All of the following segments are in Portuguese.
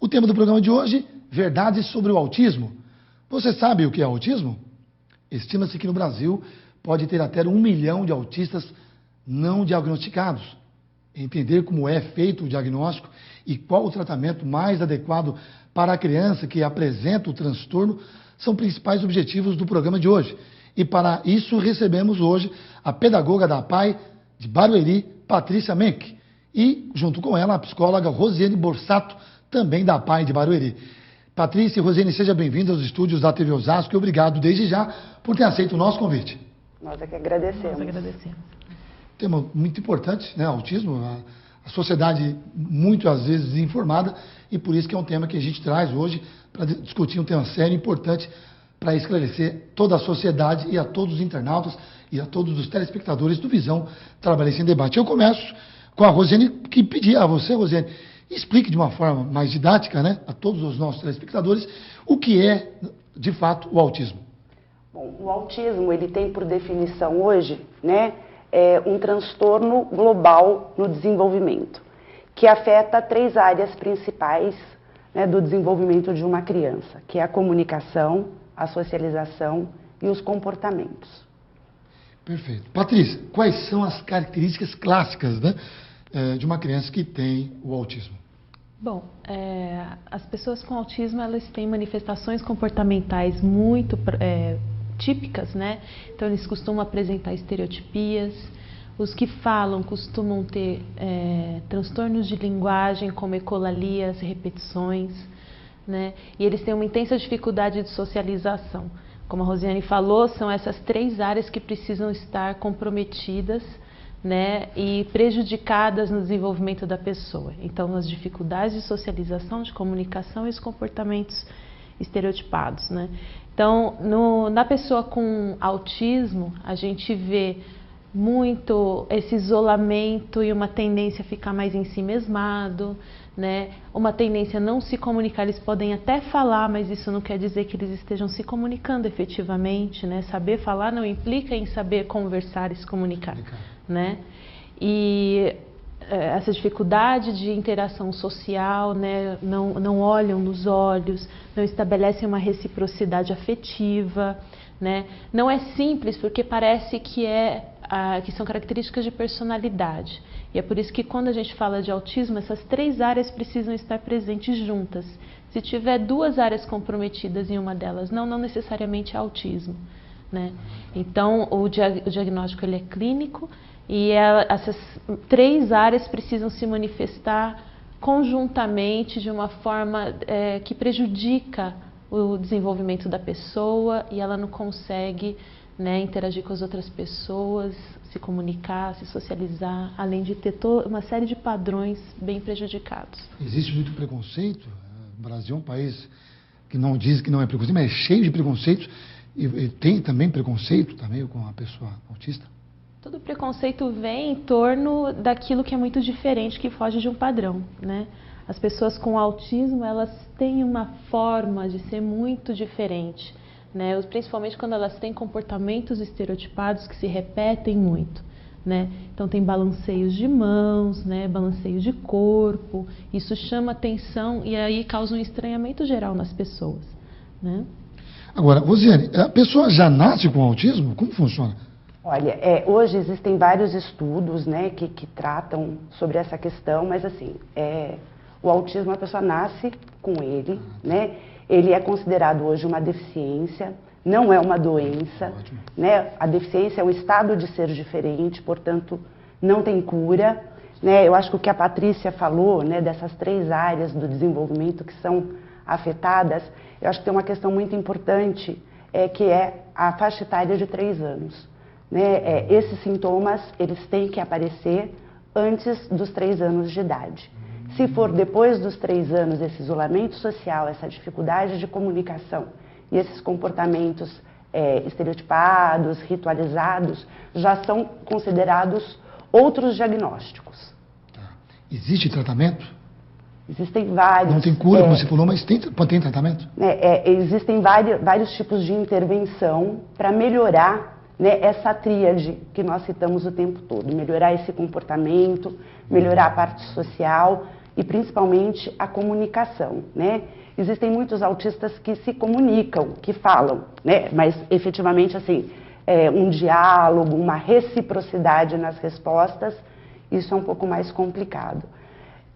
O tema do programa de hoje, verdades sobre o autismo. Você sabe o que é autismo? Estima-se que no Brasil pode ter até 1 milhão de autistas não diagnosticados. Entender como é feito o diagnóstico e qual o tratamento mais adequado para a criança que apresenta o transtorno são principais objetivos do programa de hoje. E para isso recebemos hoje a pedagoga da APAE de Barueri, Patrícia Menck, e junto com ela a psicóloga Rosiane Borsato, também da APAE de Barueri. Patrícia e Rosiane, sejam bem-vindas aos estúdios da TV Osasco e obrigado desde já por ter aceito o nosso convite. Nós é que agradecemos. Nós agradecemos. Tema muito importante, né? Autismo, a sociedade muito às vezes desinformada, e por isso que é um tema que a gente traz hoje para discutir um tema sério e importante para esclarecer toda a sociedade e a todos os internautas e a todos os telespectadores do Visão Trabalhista em Debate. Eu começo com a Rosiane, que pedi a você, Rosiane, explique de uma forma mais didática, né, a todos os nossos telespectadores, o que é, de fato, o autismo. Bom, o autismo, ele tem por definição hoje, né, um transtorno global no desenvolvimento, que afeta 3 áreas principais, né, do desenvolvimento de uma criança, que é a comunicação, a socialização e os comportamentos. Perfeito. Patrícia, quais são as características clássicas, né, de uma criança que tem o autismo? Bom, as pessoas com autismo, elas têm manifestações comportamentais muito típicas, né? Então, eles costumam apresentar estereotipias. Os que falam costumam ter transtornos de linguagem, como ecolalias, repetições, né? E eles têm uma intensa dificuldade de socialização. Como a Rosiane falou, são essas 3 áreas que precisam estar comprometidas, né, e prejudicadas no desenvolvimento da pessoa. Então, as dificuldades de socialização, de comunicação e os comportamentos estereotipados, né? Então, na pessoa com autismo, a gente vê muito esse isolamento e uma tendência a ficar mais em si mesmado, né? Uma tendência a não se comunicar. Eles podem até falar, mas isso não quer dizer que eles estejam se comunicando efetivamente, né? Saber falar não implica em saber conversar e se comunicar, né? E essa dificuldade de interação social, né? Não olham nos olhos, não estabelecem uma reciprocidade afetiva, né? Não é simples porque parece que são características de personalidade. E é por isso que quando a gente fala de autismo, essas 3 áreas precisam estar presentes juntas. Se tiver 2 áreas comprometidas em uma delas, não necessariamente é autismo, né? Então, o diagnóstico ele é clínico e essas 3 áreas precisam se manifestar conjuntamente de uma forma que prejudica o desenvolvimento da pessoa e ela não consegue, né, interagir com as outras pessoas, se comunicar, se socializar, além de ter uma série de padrões bem prejudicados. Existe muito preconceito. O Brasil é um país que não diz que não é preconceito, mas é cheio de preconceitos. E tem também preconceito também com a pessoa autista? Todo preconceito vem em torno daquilo que é muito diferente, que foge de um padrão, né? As pessoas com autismo, elas têm uma forma de ser muito diferente, né? Principalmente quando elas têm comportamentos estereotipados que se repetem muito, né? Então tem balanceios de mãos, né? Balanceio de corpo, isso chama atenção e aí causa um estranhamento geral nas pessoas, né? Agora, Rosiane, a pessoa já nasce com autismo? Como funciona? Olha, hoje existem vários estudos, né, que tratam sobre essa questão, mas assim, o autismo, a pessoa nasce com ele, né? Ele é considerado hoje uma deficiência, não é uma doença, né? A deficiência é um estado de ser diferente, portanto, não tem cura, né? Eu acho que o que a Patrícia falou, né, dessas 3 áreas do desenvolvimento que são afetadas, eu acho que tem uma questão muito importante, que é a faixa etária de 3 anos. Né? Esses sintomas, eles têm que aparecer antes dos 3 anos de idade. Se for depois dos 3 anos, esse isolamento social, essa dificuldade de comunicação e esses comportamentos estereotipados, ritualizados, já são considerados outros diagnósticos. Existe tratamento? Existem vários. Não tem cura, como você falou, mas tem tratamento? Existem vários tipos de intervenção para melhorar, né, essa tríade que nós citamos o tempo todo. Melhorar esse comportamento, melhorar a parte social e principalmente a comunicação, né? Existem muitos autistas que se comunicam, que falam, né? Mas efetivamente assim, um diálogo, uma reciprocidade nas respostas, isso é um pouco mais complicado.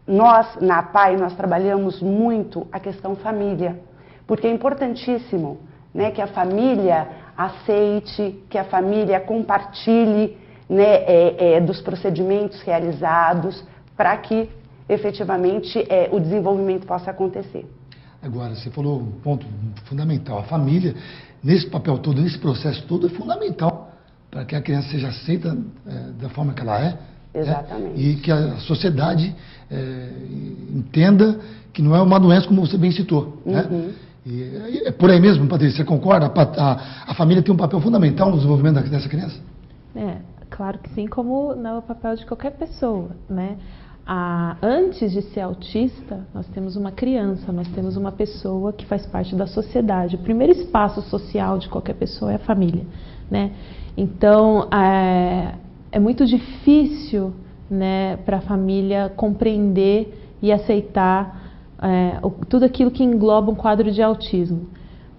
Nós, na APAE, nós trabalhamos muito a questão família, porque é importantíssimo, né, que a família aceite, que a família compartilhe, né, dos procedimentos realizados para que efetivamente o desenvolvimento possa acontecer. Agora, você falou um ponto fundamental. A família, nesse papel todo, nesse processo todo, é fundamental para que a criança seja aceita da forma que ela é. Exatamente. E que a sociedade entenda que não é uma doença, como você bem citou. Uhum. Né? E é por aí mesmo, Patrícia, você concorda? A família tem um papel fundamental no desenvolvimento dessa criança? Claro que sim, como no papel de qualquer pessoa, né? Antes de ser autista, nós temos uma criança, nós temos uma pessoa que faz parte da sociedade. O primeiro espaço social de qualquer pessoa é a família, né? Então, é muito difícil, né, para a família compreender e aceitar tudo aquilo que engloba um quadro de autismo.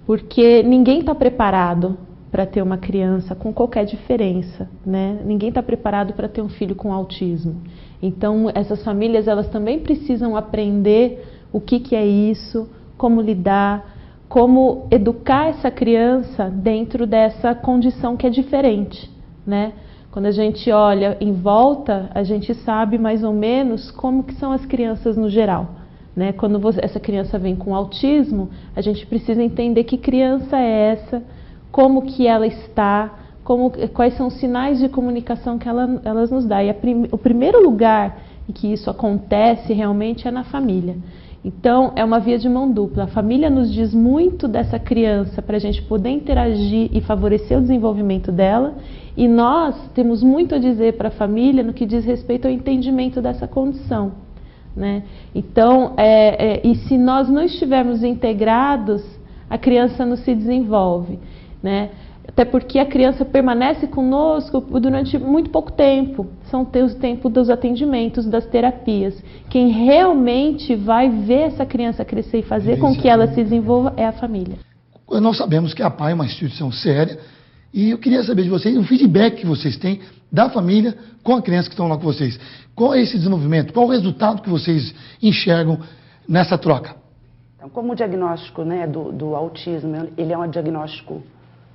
Porque ninguém está preparado para ter uma criança com qualquer diferença, né? Ninguém está preparado para ter um filho com autismo. Então, essas famílias, elas também precisam aprender o que é isso, como lidar, como educar essa criança dentro dessa condição que é diferente, né? Quando a gente olha em volta, a gente sabe mais ou menos como que são as crianças no geral, né? Quando essa criança vem com autismo, a gente precisa entender que criança é essa, como que ela está, quais são os sinais de comunicação que elas nos dão. E o primeiro lugar em que isso acontece realmente é na família. Então, é uma via de mão dupla. A família nos diz muito dessa criança para a gente poder interagir e favorecer o desenvolvimento dela. E nós temos muito a dizer para a família no que diz respeito ao entendimento dessa condição, né? Então, e se nós não estivermos integrados, a criança não se desenvolve, né? Até porque a criança permanece conosco durante muito pouco tempo. São o tempo dos atendimentos, das terapias. Quem realmente vai ver essa criança crescer e fazer com que ela se desenvolva é a família. Nós sabemos que a APAE é uma instituição séria e eu queria saber de vocês o feedback que vocês têm da família com a criança que estão lá com vocês. Qual é esse desenvolvimento? Qual é o resultado que vocês enxergam nessa troca? Então, como o diagnóstico, né, do autismo, ele é um diagnóstico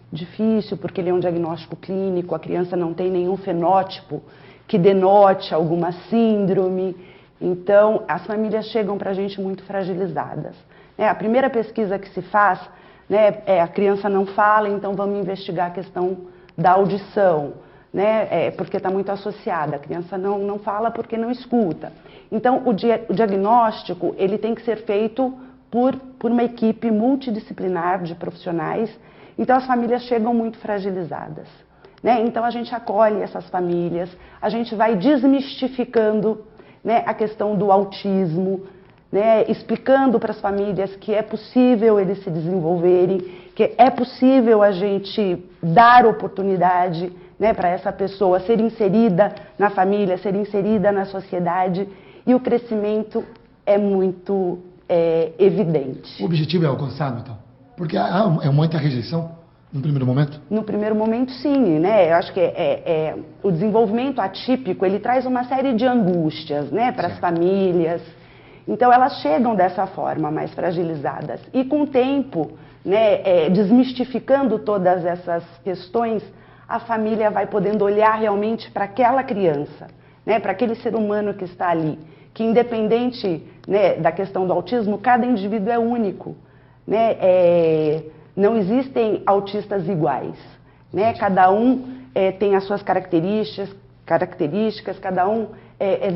difícil, porque ele é um diagnóstico clínico, a criança não tem nenhum fenótipo que denote alguma síndrome. Então, as famílias chegam para a gente muito fragilizadas. A primeira pesquisa que se faz, né, a criança não fala, então vamos investigar a questão da audição, né, porque está muito associada. A criança não fala porque não escuta. Então, o diagnóstico ele tem que ser feito por uma equipe multidisciplinar de profissionais. Então, as famílias chegam muito fragilizadas, né? Então, a gente acolhe essas famílias, a gente vai desmistificando, né, a questão do autismo, né, explicando para as famílias que é possível eles se desenvolverem, que é possível a gente dar oportunidade, né, para essa pessoa ser inserida na família, ser inserida na sociedade, e o crescimento é muito evidente. O objetivo é alcançado, então? Porque é muita rejeição no primeiro momento? No primeiro momento, sim, né? Eu acho que o desenvolvimento atípico, ele traz uma série de angústias, né, para as famílias. Então, elas chegam dessa forma, mais fragilizadas. E com o tempo, né, desmistificando todas essas questões, a família vai podendo olhar realmente para aquela criança, né, para aquele ser humano que está ali. Que independente, né, da questão do autismo, cada indivíduo é único. Né, não existem autistas iguais, né? Cada um tem as suas características, cada um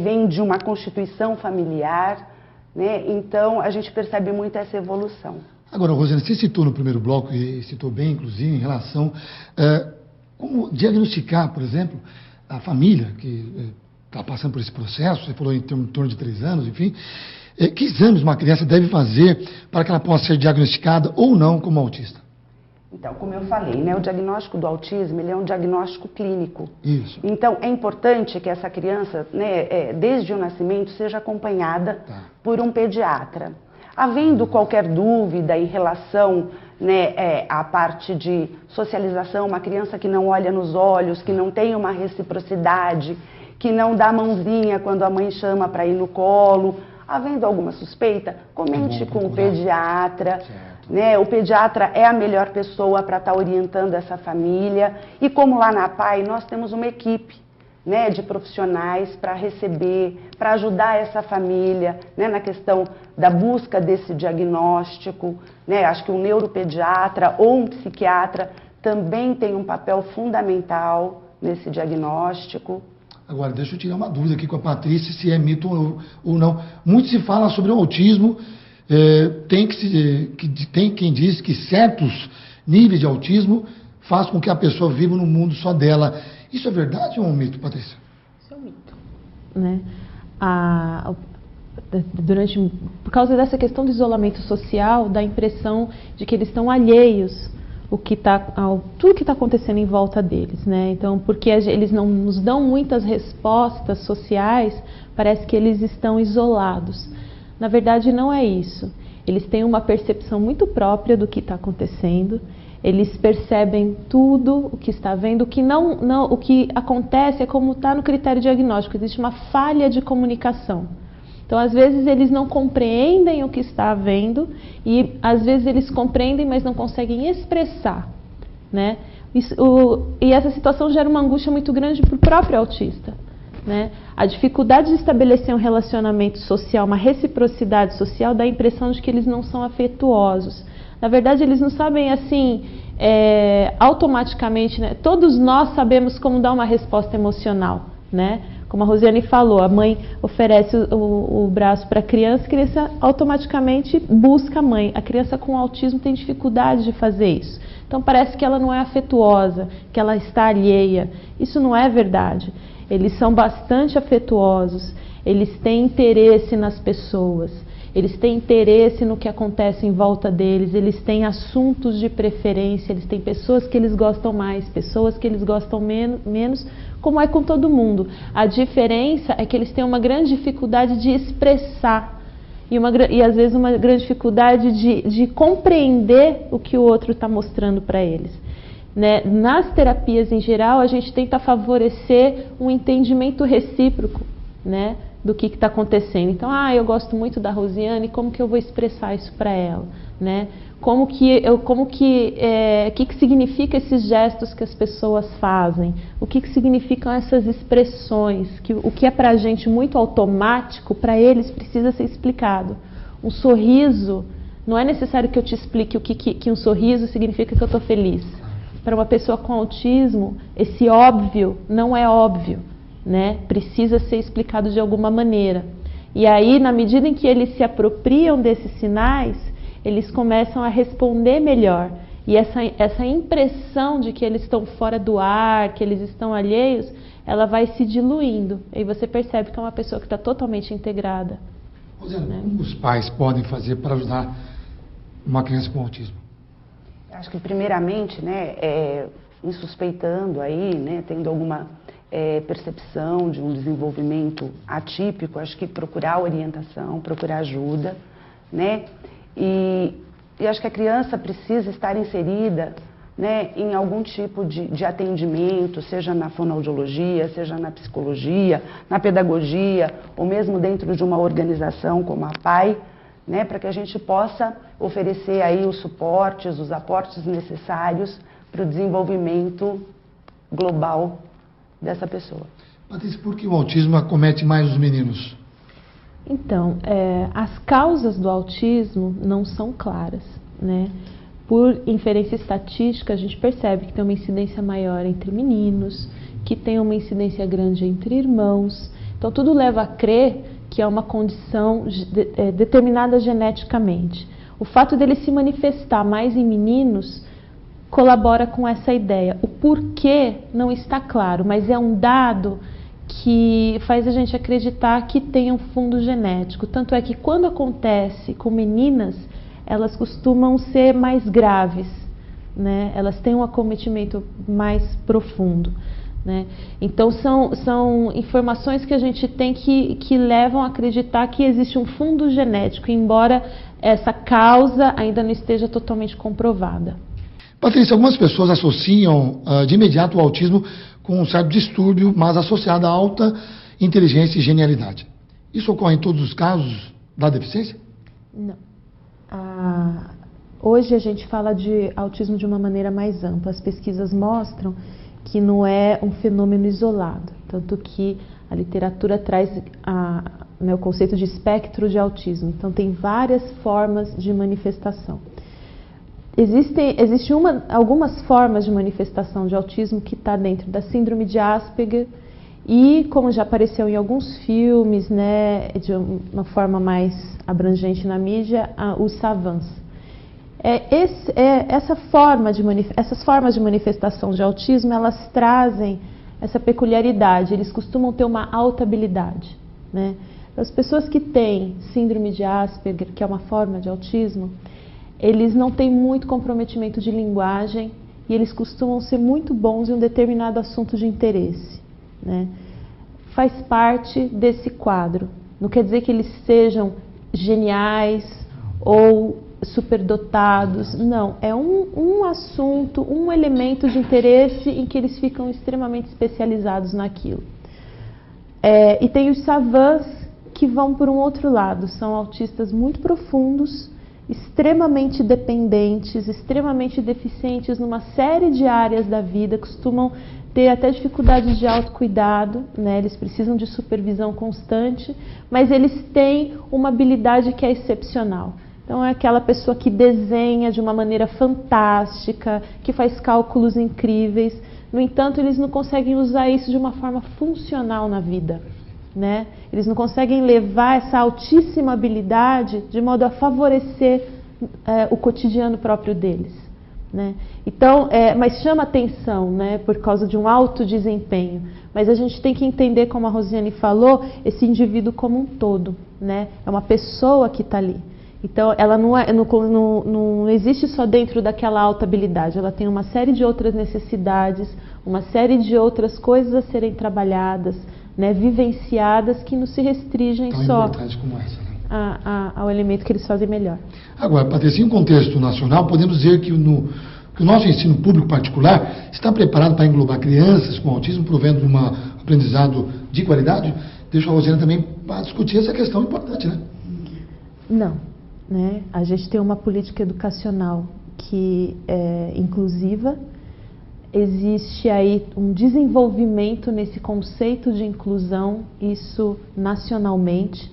vem de uma constituição familiar, né? Então a gente percebe muito essa evolução. Agora, Rosiane, você citou no primeiro bloco, e citou bem, inclusive, em relação como diagnosticar, por exemplo, a família que está passando por esse processo, você falou em torno de 3 anos, enfim. Que exames uma criança deve fazer para que ela possa ser diagnosticada ou não como autista? Então, como eu falei, né, o diagnóstico do autismo, ele é um diagnóstico clínico. Isso. Então, é importante que essa criança, né, desde o nascimento, seja acompanhada por um pediatra. Havendo qualquer dúvida em relação, né, à parte de socialização, uma criança que não olha nos olhos, que não tem uma reciprocidade, que não dá a mãozinha quando a mãe chama para ir no colo, havendo alguma suspeita, comente com o pediatra. Né? O pediatra é a melhor pessoa para estar orientando essa família. E como lá na APAE nós temos uma equipe, né, de profissionais para receber, para ajudar essa família, né, na questão da busca desse diagnóstico. Né? Acho que um neuropediatra ou um psiquiatra também tem um papel fundamental nesse diagnóstico. Agora, deixa eu tirar uma dúvida aqui com a Patrícia, se é mito ou não. Muito se fala sobre o autismo, tem quem diz que certos níveis de autismo faz com que a pessoa viva num mundo só dela. Isso é verdade ou é um mito, Patrícia? Isso é um mito. Né? Por causa dessa questão do isolamento social, dá a impressão de que eles estão alheios tudo que está acontecendo em volta deles, né? Então, porque eles não nos dão muitas respostas sociais, parece que eles estão isolados. Na verdade, não é isso. Eles têm uma percepção muito própria do que está acontecendo. Eles percebem tudo o que está vendo. O que acontece é como está no critério diagnóstico. Existe uma falha de comunicação. Então, às vezes, eles não compreendem o que está vendo e, às vezes, eles compreendem, mas não conseguem expressar, né? E essa situação gera uma angústia muito grande para o próprio autista, né? A dificuldade de estabelecer um relacionamento social, uma reciprocidade social, dá a impressão de que eles não são afetuosos. Na verdade, eles não sabem, assim, automaticamente, né? Todos nós sabemos como dar uma resposta emocional, né? Como a Rosiane falou, a mãe oferece o braço para a criança automaticamente busca a mãe. A criança com autismo tem dificuldade de fazer isso. Então parece que ela não é afetuosa, que ela está alheia. Isso não é verdade. Eles são bastante afetuosos, eles têm interesse nas pessoas, eles têm interesse no que acontece em volta deles, eles têm assuntos de preferência, eles têm pessoas que eles gostam mais, pessoas que eles gostam menos, como é com todo mundo. A diferença é que eles têm uma grande dificuldade de expressar e às vezes uma grande dificuldade de compreender o que o outro está mostrando para eles. Né? Nas terapias em geral, a gente tenta favorecer um entendimento recíproco, né, do que está acontecendo. Então, eu gosto muito da Rosiane, como que eu vou expressar isso para ela, né? O que significa esses gestos que as pessoas fazem? O que significam essas expressões? O que é para a gente muito automático, para eles precisa ser explicado. Um sorriso, não é necessário que eu te explique o que um sorriso significa que eu estou feliz. Para uma pessoa com autismo, esse óbvio não é óbvio, né? Precisa ser explicado de alguma maneira. E aí, na medida em que eles se apropriam desses sinais, eles começam a responder melhor. E essa impressão de que eles estão fora do ar, que eles estão alheios, ela vai se diluindo. E você percebe que é uma pessoa que está totalmente integrada. Rosiane, como os pais podem fazer para ajudar uma criança com autismo? Acho que primeiramente, né, insuspeitando aí, né, tendo alguma percepção de um desenvolvimento atípico, acho que procurar orientação, procurar ajuda, né? E acho que a criança precisa estar inserida, né, em algum tipo de atendimento, seja na fonoaudiologia, seja na psicologia, na pedagogia, ou mesmo dentro de uma organização como a APAE, né, para que a gente possa oferecer aí os suportes, os aportes necessários para o desenvolvimento global dessa pessoa. Patrícia, por que o autismo acomete mais os meninos? Então, as causas do autismo não são claras, né? Por inferência estatística, a gente percebe que tem uma incidência maior entre meninos, que tem uma incidência grande entre irmãos. Então, tudo leva a crer que é uma condição determinada geneticamente. O fato dele se manifestar mais em meninos colabora com essa ideia. O porquê não está claro, mas é um dado que faz a gente acreditar que tem um fundo genético. Tanto é que quando acontece com meninas, elas costumam ser mais graves, né? Elas têm um acometimento mais profundo, né? Então são informações que a gente tem que levam a acreditar que existe um fundo genético, embora essa causa ainda não esteja totalmente comprovada. Patrícia, algumas pessoas associam de imediato o autismo com um certo distúrbio, mas associado a alta inteligência e genialidade. Isso ocorre em todos os casos da deficiência? Não. Hoje a gente fala de autismo de uma maneira mais ampla. As pesquisas mostram que não é um fenômeno isolado, tanto que a literatura traz o conceito de espectro de autismo. Então tem várias formas de manifestação. Existem algumas formas de manifestação de autismo que está dentro da síndrome de Asperger e, como já apareceu em alguns filmes, né, de uma forma mais abrangente na mídia, os savants. Essas formas de manifestação de autismo, elas trazem essa peculiaridade, eles costumam ter uma alta habilidade, né? As pessoas que têm síndrome de Asperger, que é uma forma de autismo, eles não têm muito comprometimento de linguagem e eles costumam ser muito bons em um determinado assunto de interesse, né? Faz parte desse quadro. Não quer dizer que eles sejam geniais ou superdotados, não. É um assunto, um elemento de interesse em que eles ficam extremamente especializados naquilo. E tem os savants que vão por um outro lado, são autistas muito profundos, extremamente dependentes, extremamente deficientes numa série de áreas da vida, costumam ter até dificuldades de autocuidado, né? Eles precisam de supervisão constante, mas eles têm uma habilidade que é excepcional. Então é aquela pessoa que desenha de uma maneira fantástica, que faz cálculos incríveis, no entanto eles não conseguem usar isso de uma forma funcional na vida, né? Eles não conseguem levar essa altíssima habilidade de modo a favorecer o cotidiano próprio deles, né? Então, mas chama atenção, né, por causa de um alto desempenho. Mas a gente tem que entender, como a Rosiane falou, esse indivíduo como um todo, né? É uma pessoa que está ali. Então, ela não existe só dentro daquela alta habilidade, ela tem uma série de outras necessidades, uma série de outras coisas a serem trabalhadas, né, vivenciadas, que não se restringem tão só importante como essa, né? ao elemento que eles fazem melhor. Agora, Patrícia, em um contexto nacional, podemos dizer que o nosso ensino público particular está preparado para englobar crianças com autismo, provendo de um aprendizado de qualidade? Deixa a Rosiane também para discutir essa questão importante, né? Não, né? A gente tem uma política educacional que é inclusiva. Existe aí um desenvolvimento nesse conceito de inclusão, isso nacionalmente.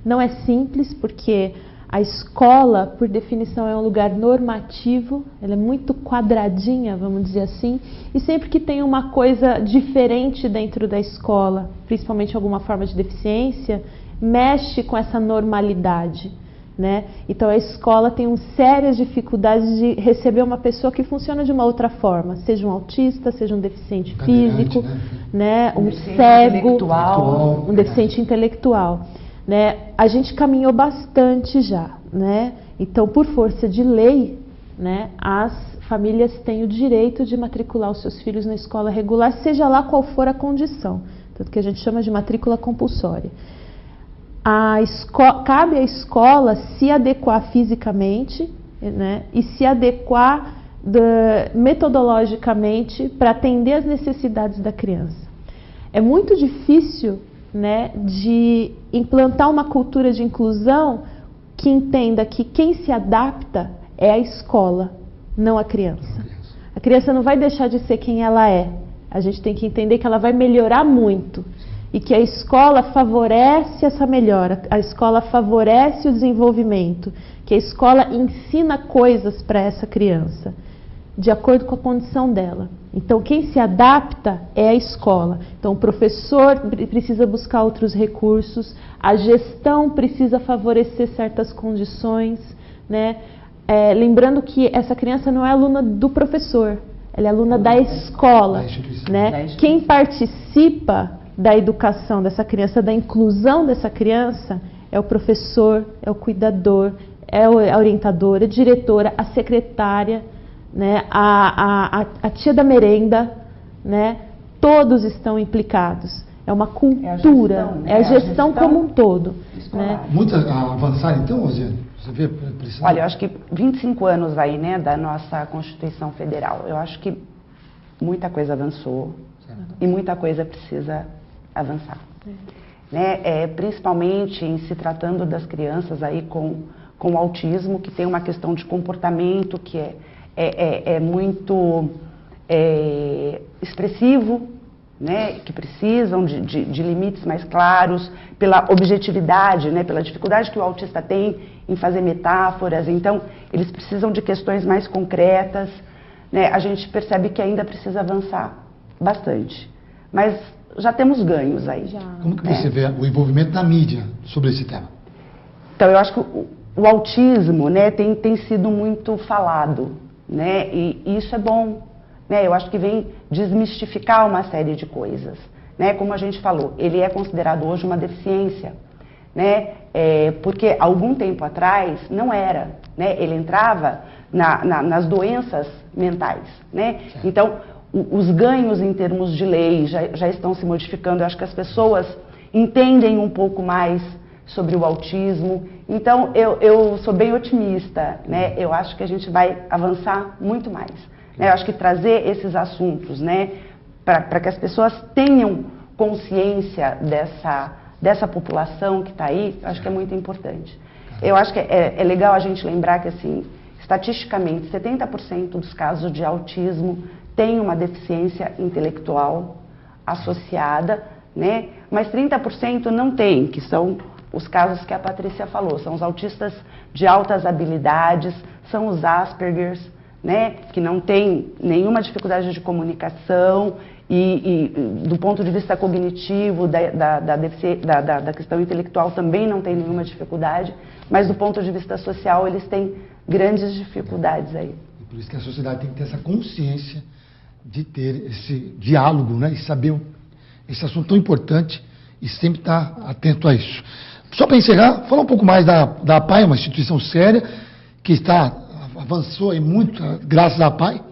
Não é simples, porque a escola, por definição, é um lugar normativo, ela é muito quadradinha, vamos dizer assim, e sempre que tem uma coisa diferente dentro da escola, principalmente alguma forma de deficiência, mexe com essa normalidade, né? Então a escola tem sérias dificuldades de receber uma pessoa que funciona de uma outra forma, seja um autista, seja um deficiente físico, né? Um cego, um deficiente intelectual, né? A gente caminhou bastante já, né? Então, por força de lei, né, as famílias têm o direito de matricular os seus filhos na escola regular, seja lá qual for a condição, tanto que a gente chama de matrícula compulsória. Cabe à escola se adequar fisicamente, né, e se adequar metodologicamente para atender às necessidades da criança. É muito difícil, né, de implantar uma cultura de inclusão que entenda que quem se adapta é a escola, não a criança. A criança não vai deixar de ser quem ela é. A gente tem que entender que ela vai melhorar muito. E que a escola favorece essa melhora, a escola favorece o desenvolvimento, que a escola ensina coisas para essa criança, de acordo com a condição dela. Então, quem se adapta é a escola. Então, o professor precisa buscar outros recursos, a gestão precisa favorecer certas condições, né? Lembrando que essa criança não é aluna do professor, ela é aluna da escola, né? Quem participa da educação dessa criança, da inclusão dessa criança, é o professor, é o cuidador, é a orientadora, a diretora, a secretária, né? A tia da merenda, né? Todos estão implicados. É uma cultura, é a gestão como um todo. Né? Muito a avançar então, Rosiane? Você vê precisando? Olha, eu acho que 25 anos aí, né, da nossa Constituição Federal. Eu acho que muita coisa avançou e muita coisa precisa avançar. Né? Principalmente em se tratando das crianças aí com autismo, que tem uma questão de comportamento que é muito expressivo, né, que precisam de limites mais claros, pela objetividade, né, pela dificuldade que o autista tem em fazer metáforas. Então, eles precisam de questões mais concretas. Né? A gente percebe que ainda precisa avançar bastante. Mas já temos ganhos aí. Como que você vê o envolvimento da mídia sobre esse tema? Então, eu acho que o autismo, né, tem sido muito falado, né, e isso é bom. Né, eu acho que vem desmistificar uma série de coisas. Né? Como a gente falou, ele é considerado hoje uma deficiência. Né? Porque algum tempo atrás não era. Né? Ele entrava nas doenças mentais. Né? Então, os ganhos em termos de lei já estão se modificando. Eu acho que as pessoas entendem um pouco mais sobre o autismo. Então, eu sou bem otimista. Né? Eu acho que a gente vai avançar muito mais. Eu acho que trazer esses assuntos, né, para que as pessoas tenham consciência dessa população que está aí, eu acho que é muito importante. Eu acho que é legal a gente lembrar que, assim, estatisticamente, 70% dos casos de autismo têm uma deficiência intelectual associada, né, mas 30% não tem, que são os casos que a Patrícia falou, são os autistas de altas habilidades, são os Aspergers, né, que não tem nenhuma dificuldade de comunicação e do ponto de vista cognitivo, da questão intelectual também não tem nenhuma dificuldade, mas do ponto de vista social eles têm grandes dificuldades aí. E por isso que a sociedade tem que ter essa consciência de ter esse diálogo, né, e saber esse assunto tão importante e sempre estar atento a isso. Só para encerrar, falar um pouco mais da APAE, uma instituição séria que avançou aí muito, graças à APAE,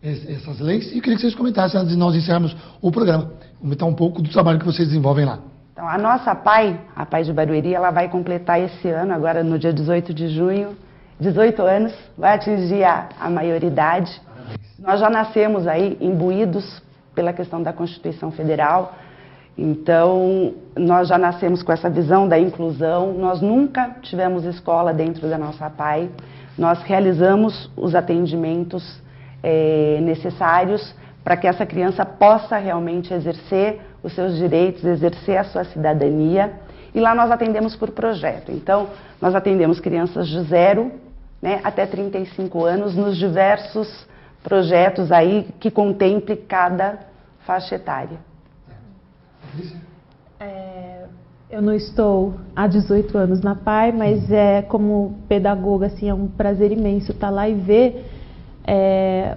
essas leis, e eu queria que vocês comentassem antes de nós encerrarmos o programa, comentar um pouco do trabalho que vocês desenvolvem lá. Então, a nossa APAE, a APAE de Barueri, ela vai completar esse ano, agora no dia 18 de junho, 18 anos, vai atingir a maioridade. Nós já nascemos aí imbuídos pela questão da Constituição Federal, então nós já nascemos com essa visão da inclusão, nós nunca tivemos escola dentro da nossa APAE. Nós realizamos os atendimentos necessários para que essa criança possa realmente exercer os seus direitos, exercer a sua cidadania. E lá nós atendemos por projeto. Então, nós atendemos crianças de 0, né, até 35 anos nos diversos projetos aí que contemple cada faixa etária. Eu não estou há 18 anos na APAE, mas como pedagoga, assim, é um prazer imenso estar lá e ver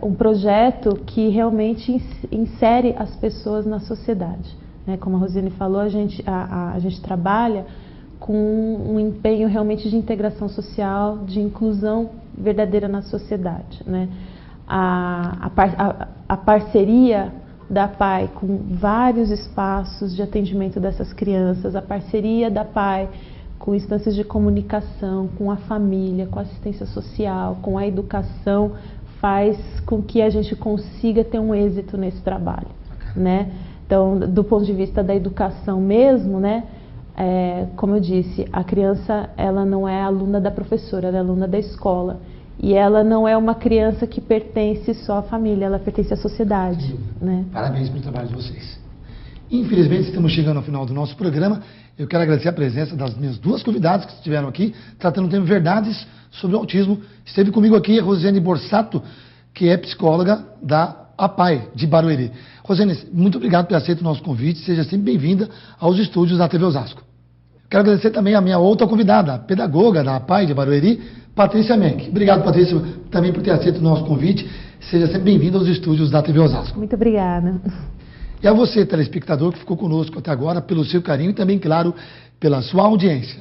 um projeto que realmente insere as pessoas na sociedade. Né? Como a Rosiane falou, a gente trabalha com um empenho realmente de integração social, de inclusão verdadeira na sociedade. Né? A parceria da APAE com vários espaços de atendimento dessas crianças, a parceria da APAE com instâncias de comunicação, com a família, com a assistência social, com a educação, faz com que a gente consiga ter um êxito nesse trabalho, né? Então, do ponto de vista da educação mesmo, né? Como eu disse, a criança, ela não é aluna da professora, ela é aluna da escola. E ela não é uma criança que pertence só à família, ela pertence à sociedade. Né? Parabéns pelo trabalho de vocês. Infelizmente, estamos chegando ao final do nosso programa. Eu quero agradecer a presença das minhas duas convidadas que estiveram aqui, tratando o tema verdades sobre o autismo. Esteve comigo aqui a Rosiane Borsato, que é psicóloga da APAE de Barueri. Rosiane, muito obrigado por aceitar o nosso convite. Seja sempre bem-vinda aos estúdios da TV Osasco. Quero agradecer também a minha outra convidada, a pedagoga da APAE de Barueri, Patrícia Menck. Obrigado, Patrícia, também por ter aceito o nosso convite. Seja sempre bem-vindo aos estúdios da TV Osasco. Muito obrigada. E a você, telespectador, que ficou conosco até agora, pelo seu carinho e também, claro, pela sua audiência.